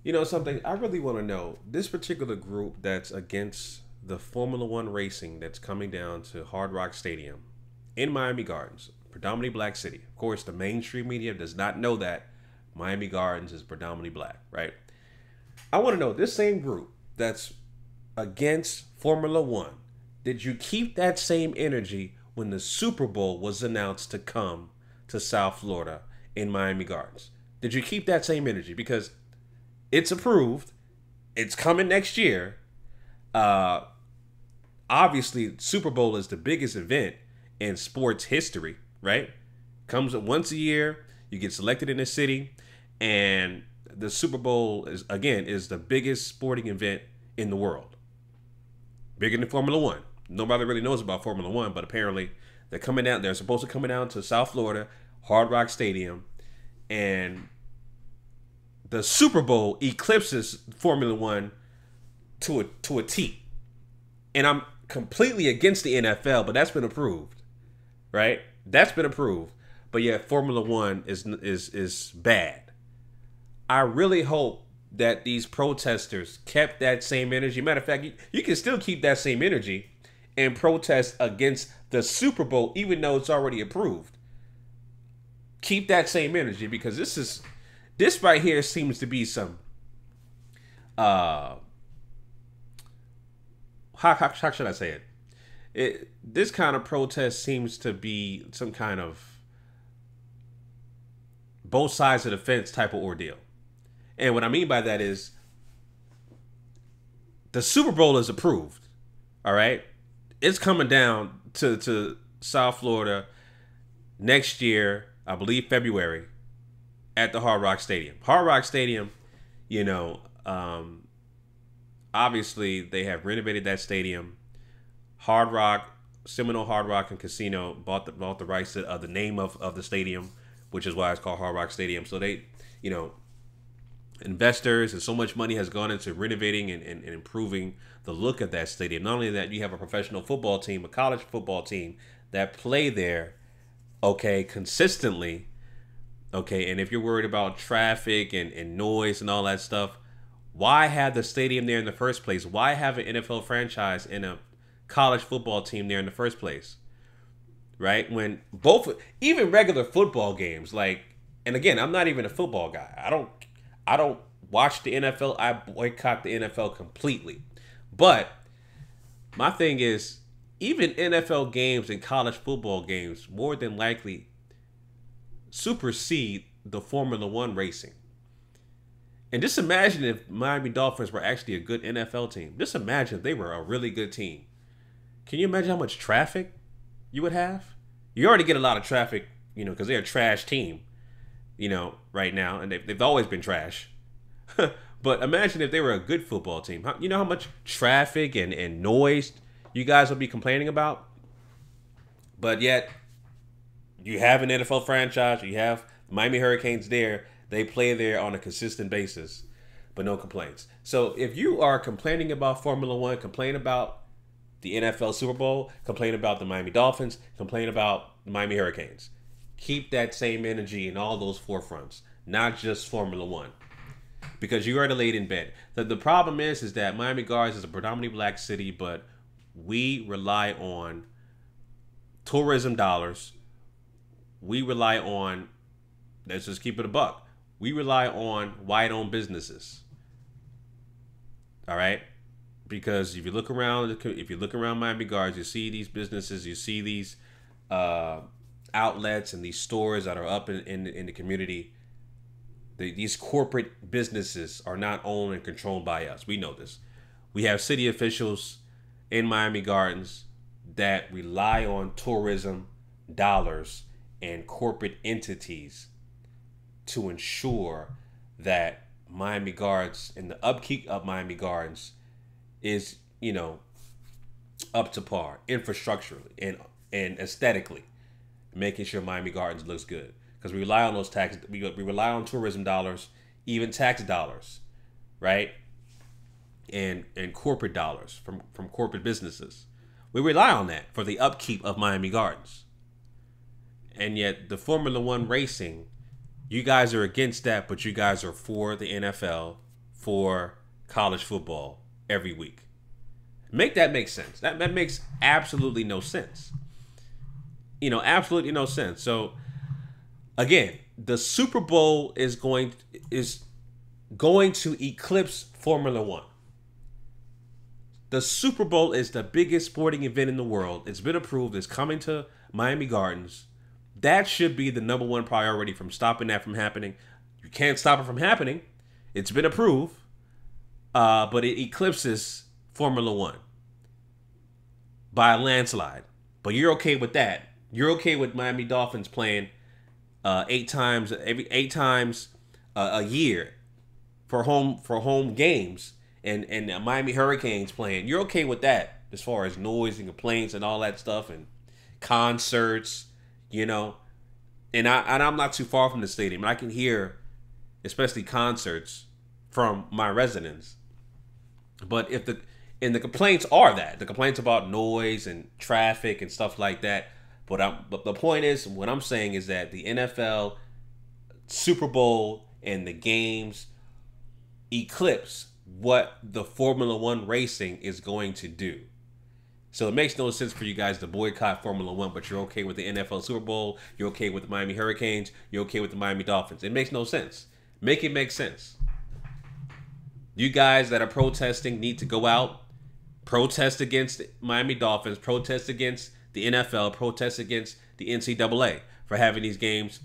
You know something? I really want to know this particular group that's against the Formula One racing that's coming down to Hard Rock Stadium in Miami Gardens, predominantly black city. Of course, the mainstream media does not know that Miami Gardens is predominantly black, right? I want to know this same group that's against Formula One. Did you keep that same energy when the Super Bowl was announced to come to South Florida in Miami Gardens? Did you keep that same energy? Because it's approved. It's coming next year. Uh, Obviously, Super Bowl is the biggest event in sports history, right? Comes once a year. You get selected in a city, and the Super Bowl is the biggest sporting event in the world, bigger than Formula One. Nobody really knows about Formula One, but apparently they're coming down. They're supposed to come down to South Florida, Hard Rock Stadium, and the Super Bowl eclipses Formula One to a T. And I'm completely against the NFL, but that's been approved, right? That's been approved. But yet Formula One is bad. I really hope that these protesters kept that same energy. Matter of fact, you can still keep that same energy and protest against the Super Bowl, even though it's already approved. Keep that same energy, because this right here seems to be some how should I say this kind of protest seems to be some kind of both sides of the fence type of ordeal. And what I mean by that is the Super Bowl is approved. All right. It's coming down to South Florida next year, I believe February, at the Hard Rock Stadium. Hard Rock Stadium, you know, obviously they have renovated that stadium. Hard Rock, Seminole Hard Rock and Casino bought the rights to the name of the stadium, which is why it's called Hard Rock Stadium. So they, you know, investors and so much money has gone into renovating and improving the look of that stadium. Not only that, you have a professional football team, a college football team that play there, okay, consistently, okay. And if you're worried about traffic and noise and all that stuff, why have the stadium there in the first place? Why have an NFL franchise and a college football team there in the first place? Right? When both, even regular football games, like, and again, I'm not even a football guy. I don't watch the NFL. I boycott the NFL completely. But my thing is, even NFL games and college football games more than likely supersede the Formula One racing. And just imagine if Miami Dolphins were actually a good NFL team. Just imagine if they were a really good team. Can you imagine how much traffic you would have? You already get a lot of traffic, you know, because they're a trash team, you know, right now. And they've always been trash. But imagine if they were a good football team. You know how much traffic and noise you guys will be complaining about? But yet, you have an NFL franchise. You have Miami Hurricanes there. They play there on a consistent basis, but no complaints. So if you are complaining about Formula One, complain about the NFL Super Bowl, complain about the Miami Dolphins, complain about the Miami Hurricanes. Keep that same energy in all those forefronts, not just Formula One, because you already laid in bed. The problem is that Miami Gardens is a predominantly black city, but we rely on tourism dollars. We rely on, let's just keep it a buck, we rely on white-owned businesses. All right, because if you look around Miami Gardens, you see these businesses, you see these outlets and these stores that are up in the community. These corporate businesses are not owned and controlled by us. We know this. We have city officials in Miami Gardens that rely on tourism dollars and corporate entities to ensure that Miami Gardens and the upkeep of Miami Gardens is, you know, up to par infrastructurally and aesthetically, making sure Miami Gardens looks good. Because we rely on those we rely on tourism dollars, even tax dollars, right? And corporate dollars from corporate businesses. We rely on that for the upkeep of Miami Gardens. And yet the Formula One racing, you guys are against that, but you guys are for the NFL, for college football every week. Make that make sense. That makes absolutely no sense. Absolutely no sense. So again, the Super Bowl is going to eclipse Formula One. The Super Bowl is the biggest sporting event in the world. It's been approved. It's coming to Miami Gardens. That should be the number one priority from stopping that from happening. You can't stop it from happening. It's been approved, but it eclipses Formula One by a landslide. But you're okay with that. You're okay with Miami Dolphins playing 8 times a year for home games, and Miami Hurricanes playing. You're okay with that as far as noise and complaints and all that stuff and concerts, And I'm not too far from the stadium, and I can hear, especially concerts, from my residents. But the complaints are the complaints about noise and traffic and stuff like that. But the point is, what I'm saying is that the NFL, Super Bowl, and the games eclipse what the Formula One racing is going to do. So it makes no sense for you guys to boycott Formula One, but you're okay with the NFL Super Bowl, you're okay with the Miami Hurricanes, you're okay with the Miami Dolphins. It makes no sense. Make it make sense. You guys that are protesting need to go out, protest against the Miami Dolphins, protest against the NFL, protest against the NCAA for having these games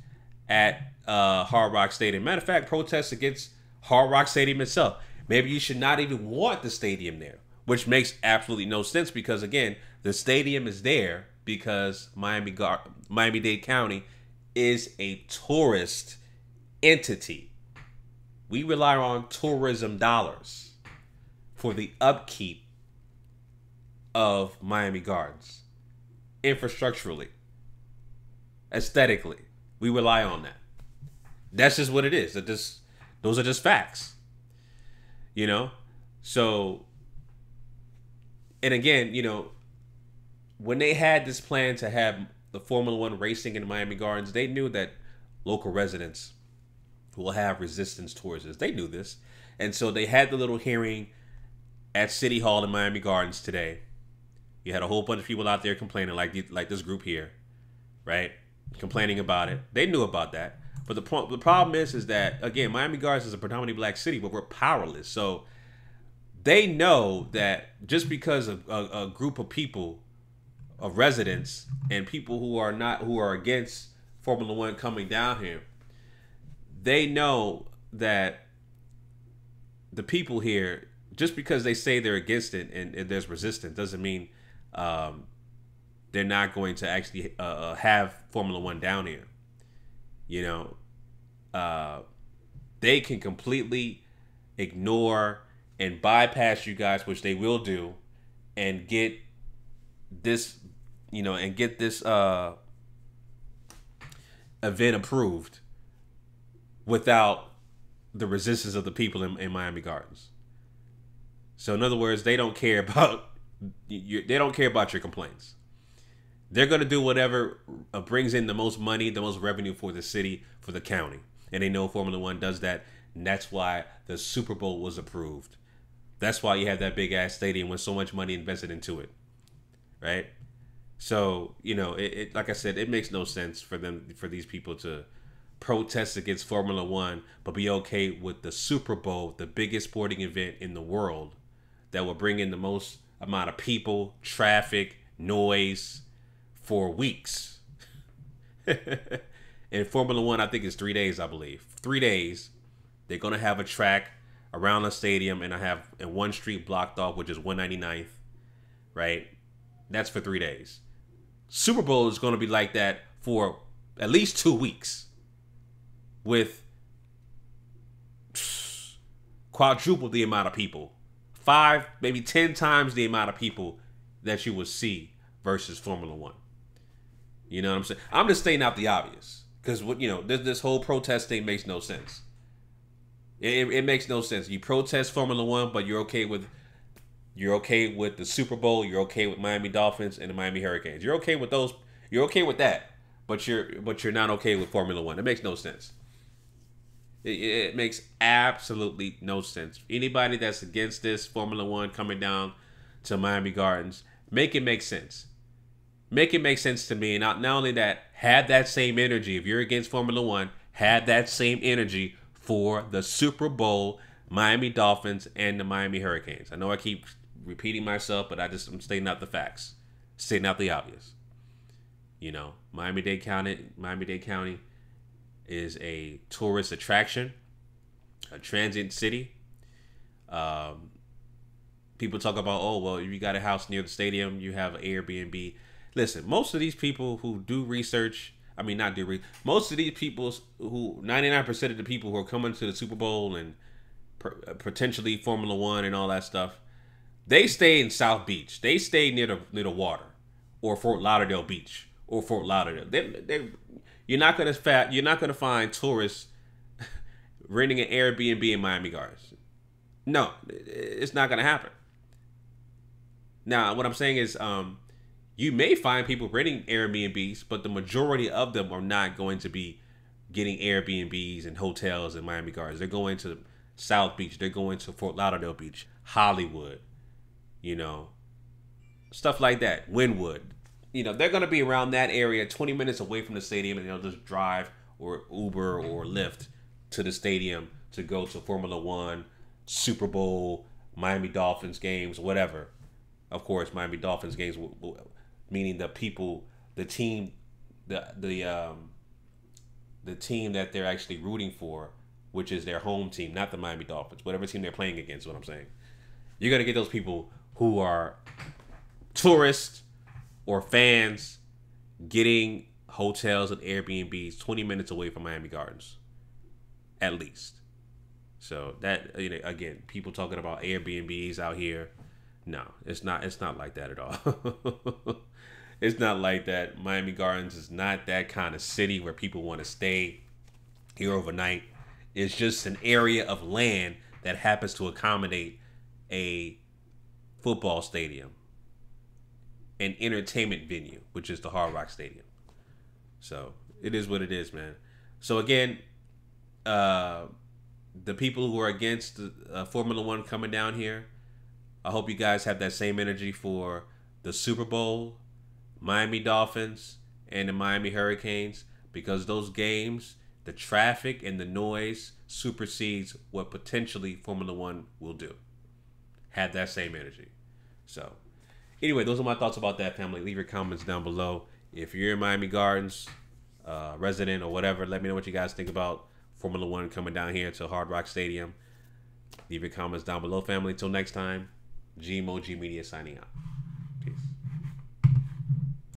at Hard Rock Stadium. Matter of fact, protest against Hard Rock Stadium itself. Maybe you should not even want the stadium there, which makes absolutely no sense because, again, the stadium is there because Miami-Dade County is a tourist entity. We rely on tourism dollars for the upkeep of Miami Gardens. Infrastructurally, aesthetically, we rely on that. That's just what it is. Those are just facts. So, and again, when they had this plan to have the Formula One racing in Miami Gardens, they knew that local residents will have resistance towards this. They knew this. And so they had the little hearing at City Hall in Miami Gardens today. You had a whole bunch of people out there complaining, like this group here, right? Complaining about it. They knew about that. But the problem is that, again, Miami Gardens is a predominantly black city, but we're powerless. So they know that just because a group of people, of residents, and people who are against Formula One coming down here, they know that the people here, just because they say they're against it and there's resistance, doesn't mean they're not going to actually have Formula One down here. They can completely ignore and bypass you guys, which they will do, and get this, event approved without the resistance of the people in Miami Gardens. So in other words, they don't care about your complaints. They're going to do whatever brings in the most money, the most revenue for the city, for the county. And they know Formula One does that. And that's why the Super Bowl was approved. That's why you have that big ass stadium with so much money invested into it. Right? So, it like I said, it makes no sense for these people to protest against Formula One, but be okay with the Super Bowl, the biggest sporting event in the world that will bring in the most amount of people, traffic, noise for weeks. And Formula One, I think it's 3 days, I believe. 3 days. They're going to have a track around the stadium and one street blocked off, which is 199th, right? That's for 3 days. Super Bowl is going to be like that for at least 2 weeks with quadruple the amount of people. 5, maybe 10 times the amount of people that you will see versus Formula One. You know what I'm saying? I'm just stating out the obvious because this whole protest thing makes no sense. It makes no sense. You protest Formula One, but you're okay with the Super Bowl. You're okay with Miami Dolphins and the Miami Hurricanes. You're okay with those. You're okay with that, but you're not okay with Formula One. It makes no sense. It makes absolutely no sense. Anybody that's against this Formula One coming down to Miami Gardens, make it make sense. Make it make sense to me. Not only that, have that same energy. If you're against Formula One, have that same energy for the Super Bowl, Miami Dolphins, and the Miami Hurricanes. I know I keep repeating myself, but I'm stating out the facts, stating out the obvious. You know, Miami-Dade County is a tourist attraction, a transient city. People talk about, oh, well, if you got a house near the stadium, you have an Airbnb. Listen, most of these people who do research, most of these people who, 99% of the people who are coming to the Super Bowl and potentially Formula One and all that stuff, they stay in South Beach. They stay near the water, or Fort Lauderdale Beach, or Fort Lauderdale. You're not gonna find tourists renting an Airbnb in Miami Gardens. No, it's not gonna happen. Now, what I'm saying is, you may find people renting Airbnbs, but the majority of them are not going to be getting Airbnbs and hotels in Miami Gardens. They're going to South Beach. They're going to Fort Lauderdale Beach, Hollywood, stuff like that, Wynwood. They're going to be around that area, 20 minutes away from the stadium, and they'll just drive or Uber or Lyft to the stadium to go to Formula One, Super Bowl, Miami Dolphins games, whatever. Of course, Miami Dolphins games, meaning the team that they're actually rooting for, which is their home team, not the Miami Dolphins. Whatever team they're playing against, is what I'm saying. You're going to get those people who are tourists or fans getting hotels and Airbnbs 20 minutes away from Miami Gardens, at least. So that, again, people talking about Airbnbs out here. No, it's not like that at all. It's not like that. Miami Gardens is not that kind of city where people want to stay here overnight. It's just an area of land that happens to accommodate a football stadium, an entertainment venue, which is the Hard Rock Stadium. So it is what it is, man. So again, the people who are against Formula One coming down here, I hope you guys have that same energy for the Super Bowl, Miami Dolphins, and the Miami Hurricanes, because those games, the traffic and the noise supersedes what potentially Formula One will do. Have that same energy. So anyway, those are my thoughts about that, family. Leave your comments down below. If you're in Miami Gardens, resident or whatever, let me know what you guys think about Formula One coming down here to Hard Rock Stadium. Leave your comments down below, family. Until next time, GMOG Media signing out.